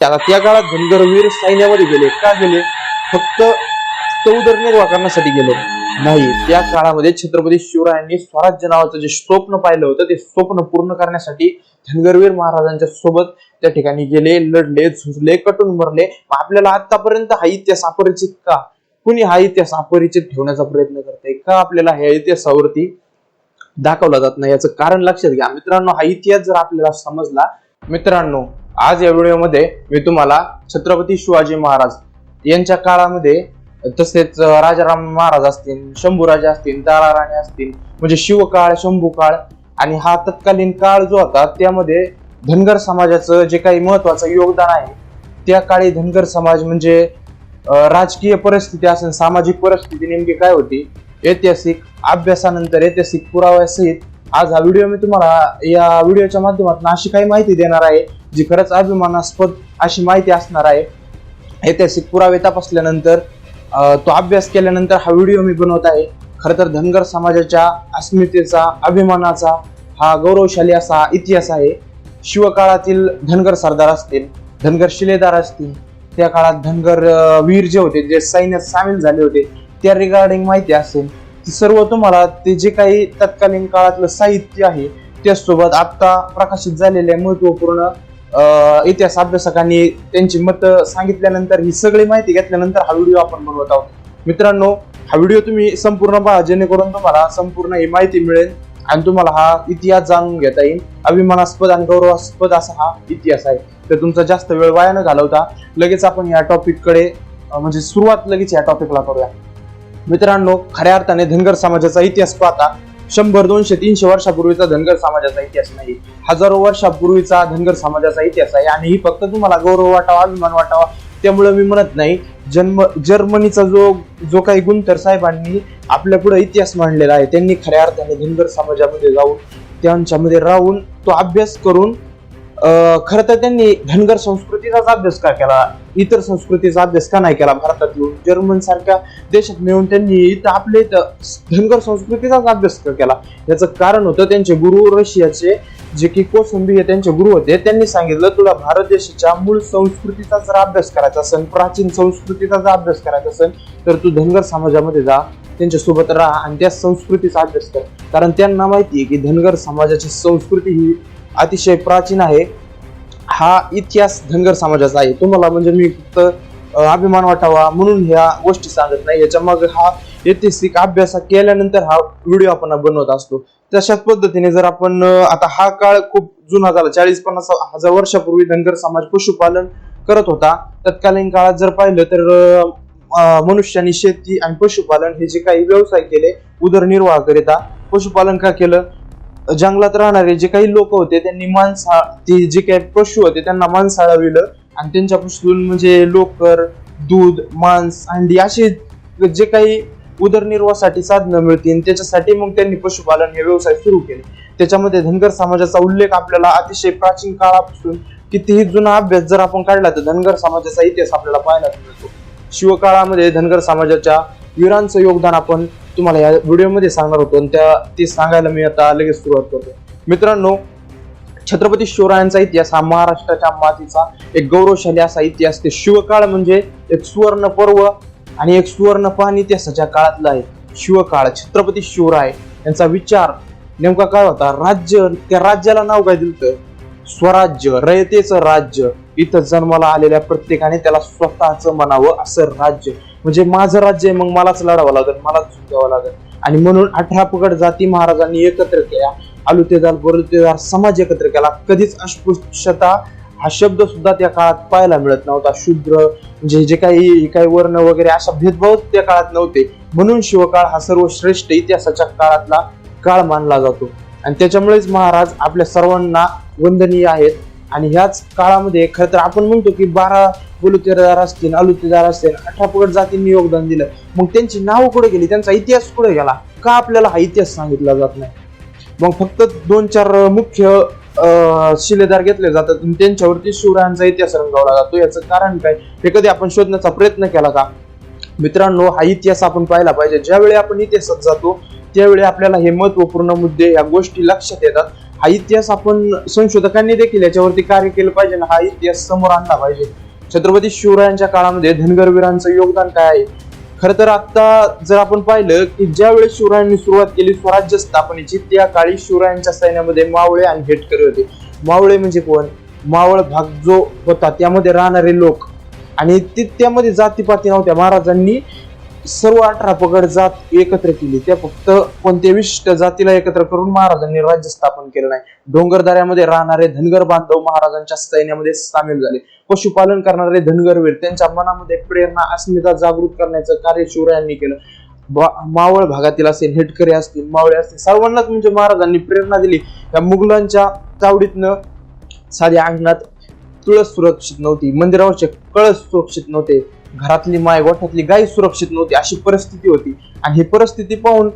आता त्या काळात धनगरवीर सैन्यामध्ये गेले का गेले? फक्त उदरनिर्वाह करण्यासाठी गेले नाही. त्या काळामध्ये छत्रपती शिवरायांनी स्वराज्य नावाचं जे स्वप्न पाहिलं होतं ते स्वप्न पूर्ण करण्यासाठी धनगरवीर महाराजांच्या सोबत त्या ठिकाणी गेले, लढले, झुंजले, कटून मरले. आपल्याला आतापर्यंत हा इतिहास अपरिचित का? कुणी हा इतिहास अपरिचित ठेवण्याचा प्रयत्न करते का? आपल्याला ह्या इतिहासावरती दाखवला जात नाही, याचं कारण लक्षात घ्या मित्रांनो. हा इतिहास जर आपल्याला समजला मित्रांनो, आज या व्हिडिओमध्ये मी तुम्हाला छत्रपती शिवाजी महाराज यांच्या काळामध्ये, तसेच राजाराम महाराज असतील, शंभूराजे असतील, ताराराणी असतील, म्हणजे शिवकाळ, शंभू काळ आणि हा तत्कालीन काळ जो होता त्यामध्ये धनगर समाजाचं जे काही महत्वाचं योगदान आहे. त्या काळी धनगर समाज म्हणजे राजकीय परिस्थिती असेल, सामाजिक परिस्थिती नेमकी काय होती, ऐतिहासिक अभ्यासानंतर ऐतिहासिक पुराव्यासहित आज हा व्हिडिओ मी तुम्हाला या व्हिडिओच्या माध्यमातून अशी काही माहिती देणार आहे जी खरंच अभिमानास्पद अशी माहिती असणार आहे. ऐतिहासिक पुरावे तपासल्यानंतर तो अभ्यास केल्यानंतर हा व्हिडिओ मी बनवत आहे. खरं तर धनगर समाजाच्या अस्मितेचा, अभिमानाचा हा गौरवशाली असा इतिहास आहे. शिवकाळातील धनगर सरदार असतील, धनगर शिलेदार असतील, त्या काळात धनगर वीर जे होते, जे सैन्यात सामील झाले होते, त्या रिगार्डिंग माहिती असेल ती सर्व तुम्हाला, ते जे काही तत्कालीन काळातलं साहित्य आहे त्यासोबत आता प्रकाशित झालेल्या महत्वपूर्ण इतिहास अभ्यासकांनी त्यांची मत सांगितल्यानंतर, ही सगळी माहिती घेतल्यानंतर हा व्हिडिओ आपण बनवत आहोत. मित्रांनो, हा व्हिडिओ तुम्ही संपूर्ण पहा जेणेकरून तुम्हाला संपूर्ण ही माहिती मिळेल आणि तुम्हाला हा इतिहास जाणून घेता येईल. अभिमानास्पद आणि गौरवास्पद असा हा इतिहास आहे. तर तुमचा जास्त वेळ वाया न घालवता लगेच आपण या टॉपिक कडे, म्हणजे सुरुवात लगेच या टॉपिकला करूया. मित्रांनो, खऱ्या अर्थाने धनगर समाजाचा इतिहास पाहता 100, 200, 300 वर्षापूर्वीचा धनगर समाजाचा इतिहास नाही, हजारो वर्षापूर्वीचा धनगर समाजाचा इतिहास आहे. आणि ही फक्त तुम्हाला गौरव वाटावा, अभिमान वाटावा त्यामुळे मी म्हणत नाही. जर्मनीचा जो काही गुंतर साहेबांनी आपल्या पुढे इतिहास मांडलेला आहे, त्यांनी खऱ्या अर्थाने धनगर समाजामध्ये जाऊन त्यांच्यामध्ये राहून तो अभ्यास करून खरं तर त्यांनी धनगर संस्कृतीचाच अभ्यास का केला, इतर संस्कृतीचा अभ्यास का नाही केला? भारतात येऊन जर्मन सारख्या देशात मिळून त्यांनी इथं आपल्या धनगर संस्कृतीचाच अभ्यास का केला? याचं कारण होतं त्यांचे गुरु रशियाचे जे की कोसंबी हे त्यांचे गुरु होते. त्यांनी सांगितलं, तुला भारत देशाच्या मूळ संस्कृतीचा जर अभ्यास करायचा असेल, प्राचीन संस्कृतीचा जर अभ्यास करायचा असेल तर तू धनगर समाजामध्ये जा, त्यांच्यासोबत राहा आणि त्या संस्कृतीचा अभ्यास कर. कारण त्यांना माहिती आहे की धनगर समाजाची संस्कृती ही अतिशय प्राचीन आहे. हा इतिहास धनगर समाजाचा आहे. तुम्हाला म्हणजे मी फक्त अभिमान वाटावा म्हणून ह्या गोष्टी सांगत नाही, याच्या मग हा ऐतिहासिक अभ्यास केल्यानंतर हा व्हिडिओ आपण बनवत असतो. तशाच पद्धतीने जर आपण आता हा काळ खूप जुना झाला, 40-50 हजार वर्षापूर्वी धनगर समाज पशुपालन करत होता. तत्कालीन काळात जर पाहिलं तर मनुष्याने शेती आणि पशुपालन हे जे काही व्यवसाय केले उदरनिर्वाहाकरिता. पशुपालन का केलं? जंगलात राहणारे जे काही लोक होते त्यांनी ते जे काही पशु होते त्यांना मांसाळविलं आणि त्यांच्यापासून म्हणजे लोकर, दूध, मांस, अंडी असे जे काही उदरनिर्वाहासाठी साधनं मिळतील त्याच्यासाठी मग त्यांनी पशुपालन हे व्यवसाय सुरू केले. त्याच्यामध्ये धनगर समाजाचा उल्लेख आपल्याला अतिशय प्राचीन काळापासून कितीही जुना अभ्यास जर आपण काढला तर धनगर समाजाचा इतिहास आपल्याला पाहायला मिळतो. शिवकाळामध्ये धनगर समाजाच्या वीरांचं योगदान आपण तुम्हाला या व्हिडिओमध्ये सांगणार होतो आणि ते सांगायला मी आता लगेच सुरुवात करतो. मित्रांनो, छत्रपती शिवरायांचा इतिहास हा महाराष्ट्राच्या मातीचा एक गौरवशाली असा इतिहास. ते शिवकाळ म्हणजे एक सुवर्ण पर्व आणि एक सुवर्ण पान इतिहासाच्या काळातला आहे. शिवकाळ, छत्रपती शिवराय यांचा विचार नेमका काय होता? राज्य, त्या राज्याला नाव काय दिलं? स्वराज्य, रयतेचं राज्य. इथं जन्माला आलेल्या प्रत्येकाने त्याला स्वतःचं म्हणावं असं राज्य. म्हणजे माझं राज्य आहे, मग मलाच लढावं लागेल, मलाच झुकावं लागेल. आणि म्हणून 18 पगड जाती महाराजांनी एकत्र केल्या, आलुतेदार बलुतेदार समाज एकत्र केला. कधीच अस्पृश्यता हा शब्द सुद्धा त्या काळात पाहायला मिळत नव्हता. शूद्र म्हणजे जे काही वर्ण वगैरे अशा भेदभाव त्या काळात नव्हते. म्हणून शिवकाळ हा सर्वश्रेष्ठ इतिहासाच्या काळातला काळ मानला जातो आणि त्याच्यामुळेच महाराज आपल्या सर्वांना वंदनीय आहेत. आणि ह्याच काळामध्ये खरं तर आपण म्हणतो की 12 बलुतेदार असतील, आलुतेदार असतील, 18 पगड जातींनी योगदान दिलं. मग त्यांची नावं कुठे गेली? त्यांचा इतिहास कुठे गेला? का आपल्याला हा इतिहास सांगितला जात नाही? मग फक्त 2-4 मुख्य शिलेदार घेतले जातात त्यांच्यावरती शिवरायांचा इतिहास रंगवला जातो. याचं कारण काय हे कधी आपण शोधण्याचा प्रयत्न केला का? मित्रांनो, हा इतिहास आपण पाहिला पाहिजे. ज्यावेळी आपण इतिहासात जातो त्यावेळी आपल्याला हे महत्वपूर्ण मुद्दे, या गोष्टी लक्षात येतात. हा इतिहास आपण संशोधकांनी देखील याच्यावरती कार्य केलं पाहिजे आणि हा इतिहास समोर आणला पाहिजे. छत्रपती शिवरायांच्या काळामध्ये धनगर वीरांचं योगदान काय आहे. खर तर आता जर आपण पाहिलं की ज्या वेळेस शिवरायांनी सुरुवात केली स्वराज्य स्थापनेची, त्या काळी शिवरायांच्या सैन्यामध्ये मावळे आणि हेटकरी होते. मावळे म्हणजे कोण? मावळ भाग जो होता त्यामध्ये राहणारे लोक, आणि त्यामध्ये जातीपाती नव्हत्या. महाराजांनी सर्व 18 पगड जात एकत्र केली. त्या फक्त कोणत्या विशिष्ट जातीला एकत्र करून महाराजांनी राज्य स्थापन केलं नाही. डोंगरदऱ्यामध्ये राहणारे धनगर बांधव महाराजांच्या सैन्यामध्ये सामील झाले. पशुपालन करणारे धनगरवीर, त्यांच्या मनामध्ये प्रेरणा, अस्मिता जागृत करण्याचं कार्य शिवरायांनी केलं. मावळ भागातील असेल, हेटकरी असतील, मावळे असतील, सर्वांनाच म्हणजे महाराजांनी प्रेरणा दिली. या मुघलांच्या चावडीतनं साध्या अंगणात तुळस सुरक्षित नव्हती, मंदिरावरचे कळस सुरक्षित नव्हते, घरातली माय, गोठ्यातली गाय सुरक्षित नव्हती, अशी परिस्थिती होती. आणि ही परिस्थिती पाहून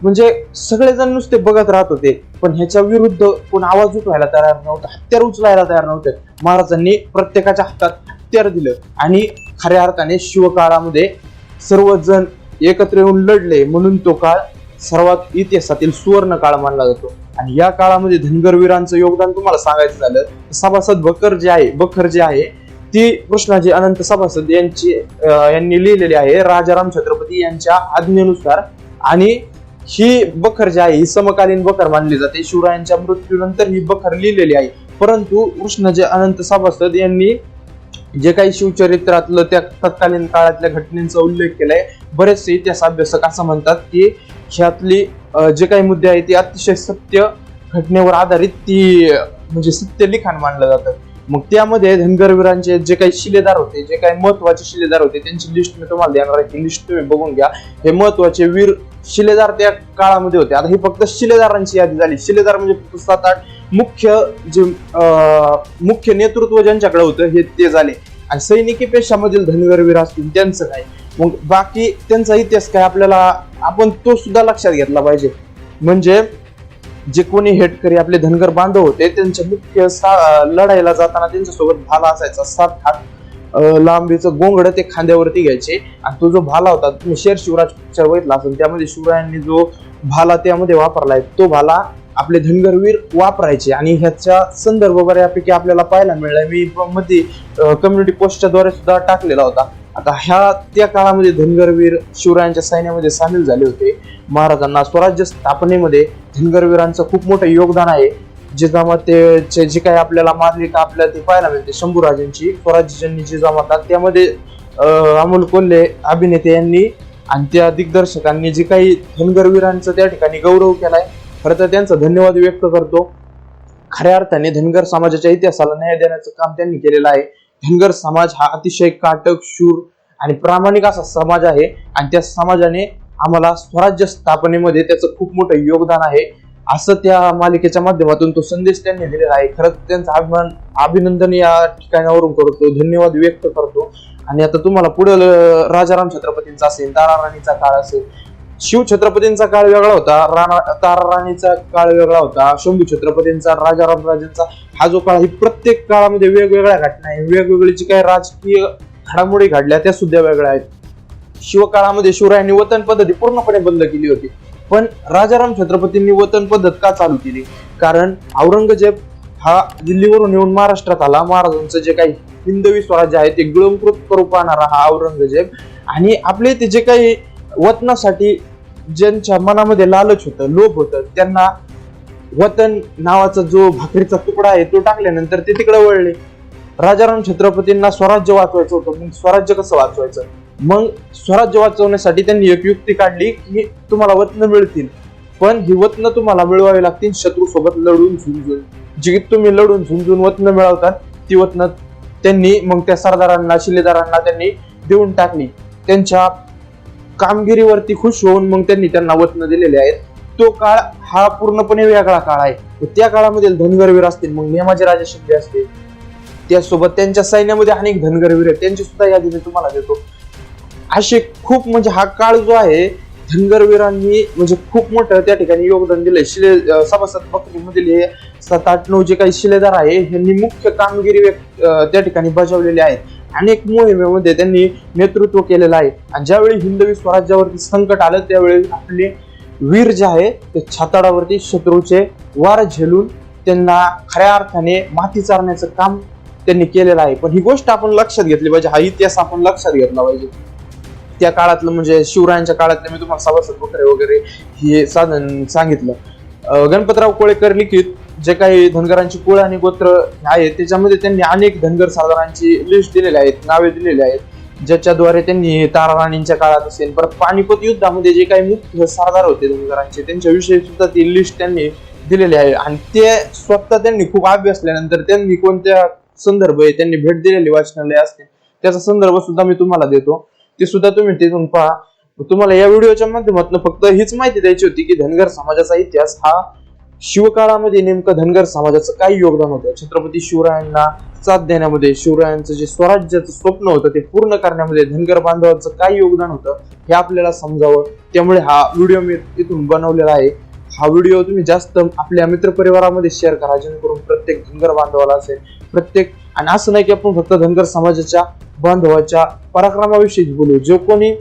म्हणजे सगळेजण नुसते बघत राहत होते, पण ह्याच्या विरुद्ध कोण आवाज उठवायला तयार नव्हतं, हत्यार उचलायला तयार नव्हते. महाराजांनी प्रत्येकाच्या हातात हत्यार दिलं आणि खऱ्या अर्थाने शिवकाळामध्ये सर्वजण एकत्र येऊन लढले, म्हणून तो काळ सर्वात इतिहासातील सुवर्ण काळ मानला जातो. आणि या काळामध्ये धनगरवीरांचं योगदान तुम्हाला सांगायचं झालं, सभासद बखर जे आहे ती कृष्णाजी अनंत सभासद यांनी लिहिलेली आहे राजाराम छत्रपती यांच्या आज्ञेनुसार. आणि ही बखर जी आहे ही समकालीन बखर मानली जाते. शिवरायांच्या मृत्यूनंतर ही बखर लिहिलेली आहे, परंतु कृष्णाजी अनंत सभासद यांनी जे काही शिवचरित्रातलं त्या तत्कालीन काळातल्या घटनेचा उल्लेख केलाय. बरेचसे इतिहास अभ्यासक असं म्हणतात की ह्यातली जे काही मुद्दे आहेत ते अतिशय सत्य घटनेवर आधारित ती म्हणजे सत्य लिखाण मानलं जातं. मग त्यामध्ये धनगरवीरांचे जे काही शिलेदार होते, जे काही महत्वाचे शिलेदार होते, त्यांची लिस्ट मी तुम्हाला देणार आहे. ती लिस्ट तुम्ही बघून घ्या. हे महत्वाचे वीर शिलेदार त्या काळामध्ये होते. आता ही फक्त शिलेदारांची यादी झाली. शिलेदार म्हणजे 7-8 मुख्य नेतृत्व ज्यांच्याकडे होतं हे ते झाले. आणि सैनिकी पेशामधील धनगरवीर असतील त्यांचं काय, मग बाकी त्यांचा इतिहास काय आपल्याला आपण तो सुद्धा लक्षात घेतला पाहिजे. म्हणजे जे कोणी हेटकरी आपले धनगर बांधव होते त्यांच्या मुख्य लढाईला जाताना त्यांच्यासोबत भाला असायचा. 7 हात लांबीचं गोंगड ते खांद्यावरती घ्यायचे. आणि तो जो भाला होता, तुम्ही शेर शिवराज पिक्चर बघितला असेल, त्यामध्ये शिवरायांनी जो भाला त्यामध्ये वापरलाय तो भाला आपले धनगरवीर वापरायचे. आणि ह्याचा संदर्भ बऱ्यापैकी आपल्याला पाहायला मिळाला. मी मध्ये कम्युनिटी पोस्टच्या द्वारे सुद्धा टाकलेला होता. आता त्या काळामध्ये धनगरवीर शिवरायांच्या सैन्यामध्ये सामील झाले होते. महाराजांना स्वराज्य स्थापनेमध्ये धनगरवीरांचं खूप मोठं योगदान आहे. जिजामातेचे जे काही आपल्याला मार्लिका आपल्याला ते पाहायला मिळते, शंभूराजांची स्वराज्यजन्य जिजामाता, त्यामध्ये अमोल कोल्हे अभिनेते यांनी आणि त्या दिग्दर्शकांनी जे काही धनगरवीरांचं त्या ठिकाणी गौरव केलाय, खरं तर त्यांचा धन्यवाद व्यक्त करतो. खऱ्या अर्थाने धनगर समाजाच्या इतिहासाला न्याय देण्याचं काम त्यांनी केलेलं आहे. धनगर समाज हा अतिशय काटक, शूर आणि प्रामाणिक असा समाज आहे. आणि त्या समाजाने आम्हाला स्वराज्य स्थापनेमध्ये त्याचं खूप मोठं योगदान आहे, असं त्या मालिकेच्या माध्यमातून तो संदेश त्यांनी दिलेला आहे. खरंच त्यांचा अभिनंदन या ठिकाणावरून करतो, धन्यवाद व्यक्त करतो. आणि आता तुम्हाला पुढे राजाराम छत्रपतींचा असेल, तारा राणीचा काळ असेल, शिव छत्रपतींचा काळ वेगळा होता, तारा राणीचा काळ वेगळा होता, शंभू छत्रपतींचा, राजाराम राजेंचा हा जो काळ, ही प्रत्येक काळामध्ये वेगवेगळ्या घटना आहे, वेगवेगळी जी काही राजकीय घडामोडी घडल्या त्या सुद्धा वेगळ्या आहेत. शिवकाळामध्ये शिवरायांनी वतन पद्धती पूर्णपणे बंद केली होती, पण राजाराम छत्रपतींनी वतन पद्धत का चालू केली? कारण औरंगजेब हा दिल्लीवरून येऊन महाराष्ट्रात आला. महाराजांचं जे काही हिंदवी स्वराज्य आहे ते गिळंकृत करू पाहणारा हा औरंगजेब, आणि आपले ते जे काही वतनासाठी ज्यांच्या मनामध्ये लालच होतं, लोभ होतं, त्यांना वतन नावाचा जो भाकरीचा तुकडा आहे तो टाकल्यानंतर ते तिकडे वळले. राजाराम छत्रपतींना स्वराज्य वाचवायचं होतं. मग स्वराज्य कसं वाचवायचं? मग स्वराज्य वाचवण्यासाठी त्यांनी एक युक्ती काढली की तुम्हाला वतन मिळतील, पण ही वतन तुम्हाला मिळवावी लागतील शत्रू सोबत लढून झुंजून. जी तुम्ही लढून झुंजून वतन मिळवतात ती वतन त्यांनी मग त्या सरदारांना, शिलेदारांना त्यांनी देऊन टाकली. त्यांच्या कामगिरीवरती खुश होऊन मग त्यांना वतन दिलेले आहेत. तो काळ हा पूर्णपणे वेगळा काळ आहे. त्या काळामध्ये धनगरवीर असतील, मग नेमाजी राजे शिंदे असतील, त्यासोबत त्यांच्या सैन्यामध्ये अनेक धनगरवीर आहेत, त्यांची सुद्धा यादी मी तुम्हाला देतो. असे खूप म्हणजे हा काळ जो आहे धनगरवीरांनी म्हणजे खूप मोठं त्या ठिकाणी योगदान दिलंय. सभासद बकरीमधील हे 7-8-9 जे काही शिलेदार आहे यांनी मुख्य कामगिरी त्या ठिकाणी बजावलेली आहे. अनेक मोहिमेमध्ये त्यांनी नेतृत्व केलेलं आहे. आणि ज्यावेळी हिंदवी स्वराज्यावरती संकट आलं त्यावेळी आपले वीर जे आहे ते छाताडावरती शत्रूचे वार झेलून त्यांना खऱ्या अर्थाने माती चारण्याचं काम त्यांनी केलेलं आहे. पण ही गोष्ट आपण लक्षात घेतली पाहिजे, हा इतिहास आपण लक्षात घेतला पाहिजे. त्या काळातलं म्हणजे शिवरायांच्या काळातलं मी तुम्हाला सभासद बकरे वगैरे हे साधन सांगितलं. गणपतराव कोळेकर लिखित जे काही धनगरांची कुळ आणि गोत्र आहेत त्याच्यामध्ये त्यांनी अनेक धनगर सरदारांची लिस्ट दिलेली आहेत, नावे दिलेली आहेत, ज्याच्याद्वारे त्यांनी तारा राणींच्या काळात असेल, परत पानिपत युद्धामध्ये जे काही मुख्य सरदार होते धनगरांचे त्यांच्याविषयी सुद्धा ती लिस्ट त्यांनी दिलेली आहे. आणि ते स्वतः त्यांनी खूप अभ्यासल्यानंतर त्यांनी कोणत्या संदर्भ आहे त्यांनी भेट दिलेली वाचनालय असते त्याचा संदर्भ सुद्धा मी तुम्हाला देतो, ते सुद्धा तुम्ही तिथून पहा. तुम्हाला या व्हिडिओच्या माध्यमातून फक्त हीच माहिती द्यायची होती की धनगर समाजाचा इतिहास हा शिवकाळामध्ये नेमकं धनगर समाजाचं काय योगदान होतं, छत्रपती शिवरायांना साथ देण्यामध्ये, शिवरायांचं जे स्वराज्याचं स्वप्न होतं ते पूर्ण करण्यामध्ये धनगर बांधवांचं काय योगदान होतं हे आपल्याला समजावं. त्यामुळे हा व्हिडिओ मी इथून बनवलेला आहे. हा व्हिडिओ तुम्ही जास्त आपल्या मित्रपरिवारामध्ये शेअर करा, जेणेकरून प्रत्येक धनगर बांधवाला असेल प्रत्येक. आणि असं नाही की आपण फक्त धनगर समाजाच्या बांधवाच्या पराक्रमाविषयीच बोलू, जो कोणी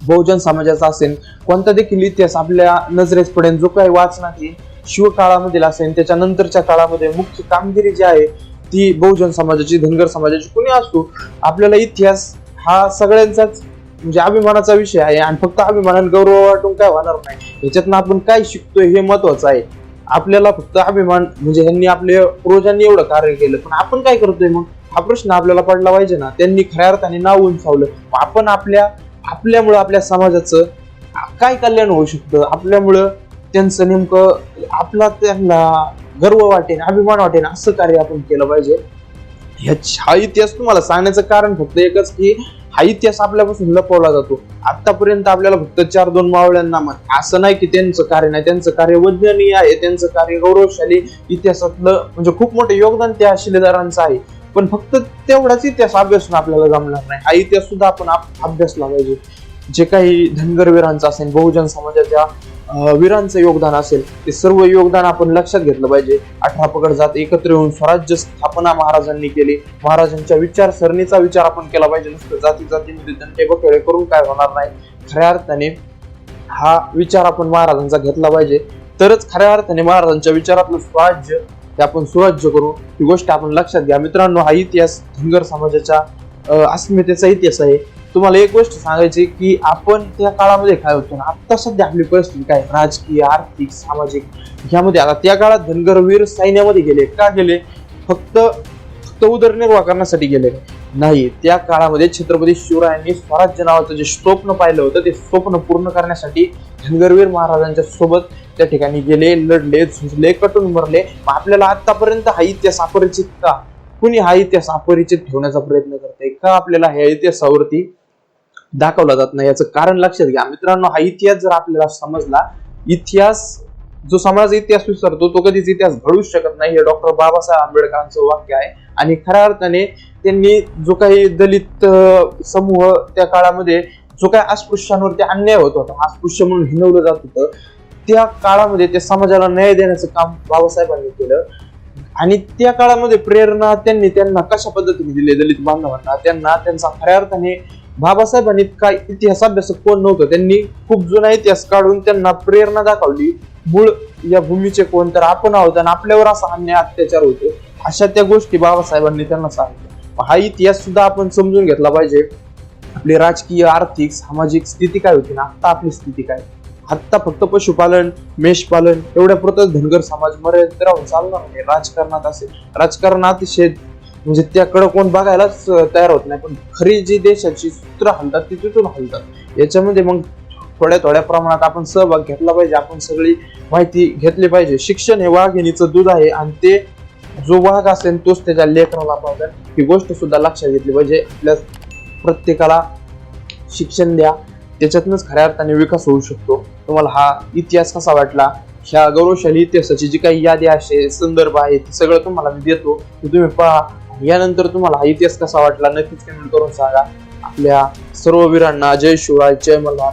बहुजन समाजाचा असेल कोणता देखील इतिहास आपल्या नजरेस पडेल, जो काही वाचनात येईल शिवकाळामधील असेल त्याच्यानंतरच्या काळामध्ये मुख्य कामगिरी जी आहे ती बहुजन समाजाची, धनगर समाजाची, कुणी असतो, आपल्याला इतिहास हा सगळ्यांचाच म्हणजे अभिमानाचा विषय आहे. आणि फक्त अभिमानाने गौरव वाटून काय होणार नाही, ह्याच्यातनं आपण काय शिकतोय हे महत्वाचं आहे. आपल्याला फक्त अभिमान म्हणजे ह्यांनी आपल्या पूर्वजांनी एवढं कार्य केलं, पण आपण काय करतोय मग, हा प्रश्न आपल्याला पडला पाहिजे ना. त्यांनी खऱ्या अर्थाने नाव उंचावलं, आपण आपल्यामुळं आपल्या समाजाचं काय कल्याण होऊ शकतं, आपल्यामुळं त्यांचं नेमकं आपला त्यांना गर्व वाटेन, अभिमान वाटेन असं कार्य आपण केलं पाहिजे. हा इतिहास तुम्हाला सांगण्याचं कारण फक्त एकच की हा इतिहास आपल्यापासून लपवला जातो. आतापर्यंत आपल्याला फक्त 4-2 मावळ्यांना असं नाही की त्यांचं कार्य नाही, त्यांचं कार्य वंदनीय आहे, त्यांचं कार्य गौरवशाली, इतिहासातलं म्हणजे खूप मोठं योगदान त्या शिलेदारांचं आहे. पण फक्त तेवढाच इतिहास अभ्यासून आपल्याला जमणार नाही, हा इतिहास सुद्धा आपण अभ्यासला पाहिजे. जे काही धनगर वीरांचं असेल, बहुजन समाजाच्या वीरांचं योगदान असेल ते सर्व योगदान आपण लक्षात घेतलं पाहिजे. 18 पगड जात एकत्र येऊन स्वराज्य स्थापना महाराजांनी केली, महाराजांच्या विचारसरणीचा विचार आपण केला पाहिजे. नुसतं जातीमध्ये दंडे बखेडे करून काय होणार नाही, खऱ्या अर्थाने हा विचार आपण महाराजांचा घेतला पाहिजे, तरच खऱ्या अर्थाने महाराजांच्या विचारातलं स्वराज्य हे आपण सुराज्य करू. ही गोष्ट आपण लक्षात घ्या मित्रांनो. हा इतिहास धनगर समाजाच्या अस्मितेचा इतिहास आहे. तुम्हाला एक गोष्ट सांगायची की आपण त्या काळामध्ये काय होतो ना, आता सध्या आपली परिस्थिती काय राजकीय, आर्थिक, सामाजिक ह्यामध्ये. आता त्या काळात धनगर वीर सैन्यामध्ये गेले, का गेले, फक्त उदरनिर्वाह करण्यासाठी गेले नाही. त्या काळामध्ये छत्रपती शिवरायांनी स्वराज्य नावाचं जे स्वप्न पाहिलं होतं ते स्वप्न पूर्ण करण्यासाठी धनगरवीर महाराजांच्या सोबत त्या ठिकाणी गेले, लढले, झुंजले, कटून मरले. आपल्याला आतापर्यंत हा इतिहास अपरिचित का, कुणी हा इतिहास अपरिचित ठेवण्याचा प्रयत्न करते का, आपल्याला ह्या इतिहासावरती दाखवला जात नाही, याचं कारण लक्षात घ्या मित्रांनो. हा इतिहास जर आपल्याला समजला, इतिहास जो समाज इतिहास विसरतो तो कधीच इतिहास घडूच शकत नाही, हे डॉक्टर बाबासाहेब आंबेडकरांचं वाक्य आहे. आणि खऱ्या अर्थाने त्यांनी जो काही दलित समूह त्या काळामध्ये जो काही अस्पृश्यांवरती अन्याय होत होता, अस्पृश्य म्हणून हिणवलं जात होतं, त्या काळामध्ये त्या समाजाला न्याय देण्याचं काम बाबासाहेबांनी केलं. आणि त्या काळामध्ये प्रेरणा त्यांना कशा पद्धतीने दिली दलित बांधवांना, त्यांचा खऱ्या अर्थाने बाबासाहेबांनी काय इतिहास अभ्यासक कोण नव्हतं, त्यांनी खूप जुना इतिहास काढून त्यांना प्रेरणा दाखवली. मूळ या भूमीचे कोण तर आपण आहोत आणि आपल्यावर असा अन्याय अत्याचार होतो, अशा त्या गोष्टी बाबासाहेबांनी त्यांना सांगितल्या. हा इतिहास सुद्धा आपण समजून घेतला पाहिजे. आपली राजकीय, आर्थिक, सामाजिक स्थिती काय होती ना, आता आपली स्थिती काय. आता फक्त पशुपालन, मेषपालन एवढ्या पुरतच धनगर समाज मर्यादित राहून चालणार नाही. राजकारणात असेल, राजकारणात अतिशय म्हणजे त्याकडे कोण बघायलाच तयार होत नाही. पण खरी जी देशाची सूत्र हलतात ती तिथून हलतात. याच्यामध्ये मग थोड्या प्रमाणात आपण सहभाग घेतला पाहिजे, आपण सगळी माहिती घेतली पाहिजे. शिक्षण हे वाघिणीचं दूध आहे आणि ते जो वाघ असेल तोच त्याच्या लेकराला पावतात, ही गोष्ट सुद्धा लक्षात घेतली पाहिजे. आपल्या प्रत्येकाला शिक्षण द्या, त्याच्यातूनच खऱ्या अर्थाने विकास होऊ शकतो. तुम्हाला हा इतिहास कसा वाटला, ह्या गौरवशाली इतिहासाची जी काही यादी आहे, संदर्भ आहे, सगळं तुम्हाला मी देतो, ते तुम्ही पहा. यानंतर तुम्हाला हा इतिहास कसा वाटला नक्कीच कमेंट करून सांगा. आपल्या सर्व वीरांना जय शिवराय, जय मल्हार.